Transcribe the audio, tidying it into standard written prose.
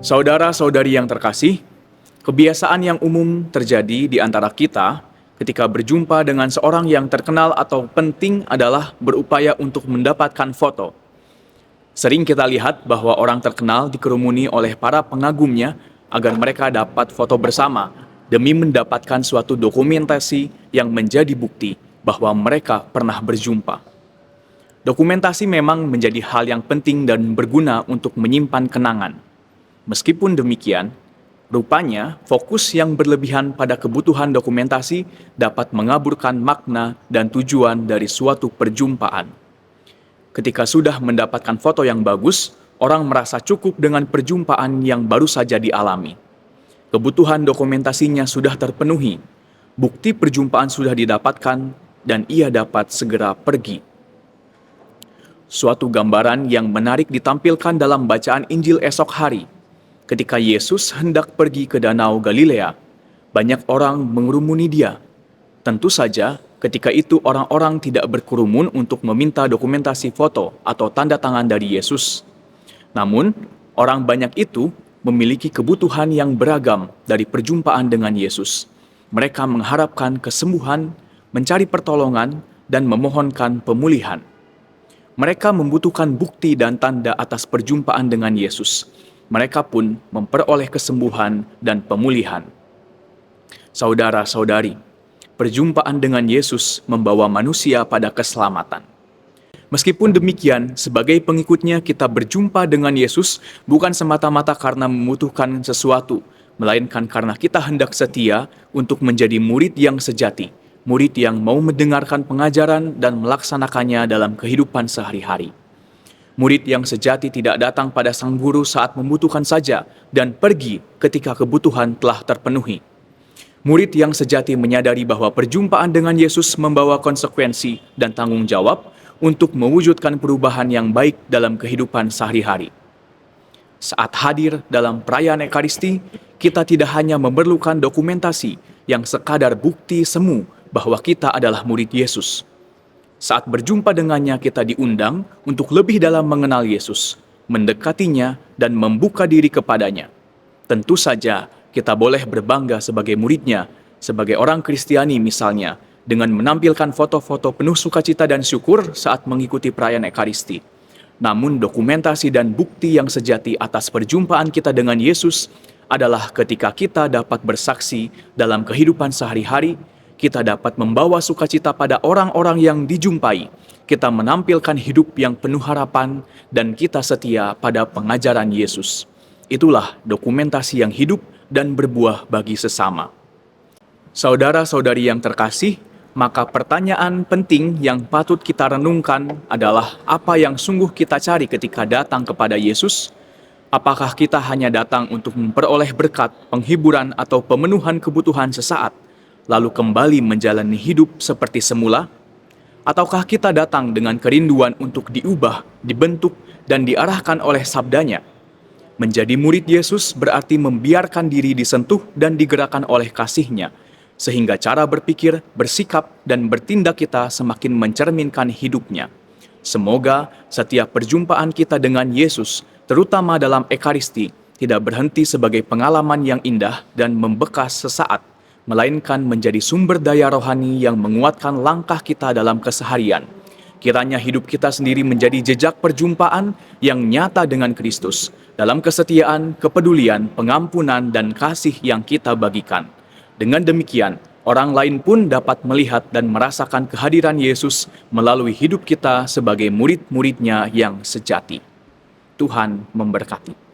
Saudara-saudari yang terkasih, kebiasaan yang umum terjadi di antara kita ketika berjumpa dengan seorang yang terkenal atau penting adalah berupaya untuk mendapatkan foto. Sering kita lihat bahwa orang terkenal dikerumuni oleh para pengagumnya agar mereka dapat foto bersama demi mendapatkan suatu dokumentasi yang menjadi bukti bahwa mereka pernah berjumpa. Dokumentasi memang menjadi hal yang penting dan berguna untuk menyimpan kenangan. Meskipun demikian, rupanya fokus yang berlebihan pada kebutuhan dokumentasi dapat mengaburkan makna dan tujuan dari suatu perjumpaan. Ketika sudah mendapatkan foto yang bagus, orang merasa cukup dengan perjumpaan yang baru saja dialami. Kebutuhan dokumentasinya sudah terpenuhi, bukti perjumpaan sudah didapatkan, dan ia dapat segera pergi. Suatu gambaran yang menarik ditampilkan dalam bacaan Injil esok hari. Ketika Yesus hendak pergi ke Danau Galilea, banyak orang mengerumuni dia. Tentu saja, ketika itu orang-orang tidak berkerumun untuk meminta dokumentasi foto atau tanda tangan dari Yesus. Namun, orang banyak itu memiliki kebutuhan yang beragam dari perjumpaan dengan Yesus. Mereka mengharapkan kesembuhan, mencari pertolongan, dan memohonkan pemulihan. Mereka membutuhkan bukti dan tanda atas perjumpaan dengan Yesus. Mereka pun memperoleh kesembuhan dan pemulihan. Saudara-saudari, perjumpaan dengan Yesus membawa manusia pada keselamatan. Meskipun demikian, sebagai pengikutnya kita berjumpa dengan Yesus bukan semata-mata karena membutuhkan sesuatu, melainkan karena kita hendak setia untuk menjadi murid yang sejati, murid yang mau mendengarkan pengajaran dan melaksanakannya dalam kehidupan sehari-hari. Murid yang sejati tidak datang pada sang guru saat membutuhkan saja dan pergi ketika kebutuhan telah terpenuhi. Murid yang sejati menyadari bahwa perjumpaan dengan Yesus membawa konsekuensi dan tanggung jawab untuk mewujudkan perubahan yang baik dalam kehidupan sehari-hari. Saat hadir dalam perayaan Ekaristi, kita tidak hanya memerlukan dokumentasi yang sekadar bukti semu bahwa kita adalah murid Yesus. Saat berjumpa dengannya, kita diundang untuk lebih dalam mengenal Yesus, mendekatinya, dan membuka diri kepadanya. Tentu saja, kita boleh berbangga sebagai muridnya, sebagai orang Kristiani misalnya, dengan menampilkan foto-foto penuh sukacita dan syukur saat mengikuti perayaan Ekaristi. Namun dokumentasi dan bukti yang sejati atas perjumpaan kita dengan Yesus adalah ketika kita dapat bersaksi dalam kehidupan sehari-hari, kita dapat membawa sukacita pada orang-orang yang dijumpai, kita menampilkan hidup yang penuh harapan, dan kita setia pada pengajaran Yesus. Itulah dokumentasi yang hidup dan berbuah bagi sesama. Saudara-saudari yang terkasih, maka pertanyaan penting yang patut kita renungkan adalah apa yang sungguh kita cari ketika datang kepada Yesus? Apakah kita hanya datang untuk memperoleh berkat, penghiburan, atau pemenuhan kebutuhan sesaat, lalu kembali menjalani hidup seperti semula? Ataukah kita datang dengan kerinduan untuk diubah, dibentuk, dan diarahkan oleh sabdanya? Menjadi murid Yesus berarti membiarkan diri disentuh dan digerakkan oleh kasih-Nya, sehingga cara berpikir, bersikap, dan bertindak kita semakin mencerminkan hidup-Nya. Semoga setiap perjumpaan kita dengan Yesus, terutama dalam Ekaristi, tidak berhenti sebagai pengalaman yang indah dan membekas sesaat, melainkan menjadi sumber daya rohani yang menguatkan langkah kita dalam keseharian. Kiranya hidup kita sendiri menjadi jejak perjumpaan yang nyata dengan Kristus, dalam kesetiaan, kepedulian, pengampunan, dan kasih yang kita bagikan. Dengan demikian, orang lain pun dapat melihat dan merasakan kehadiran Yesus melalui hidup kita sebagai murid-murid-Nya yang sejati. Tuhan memberkati.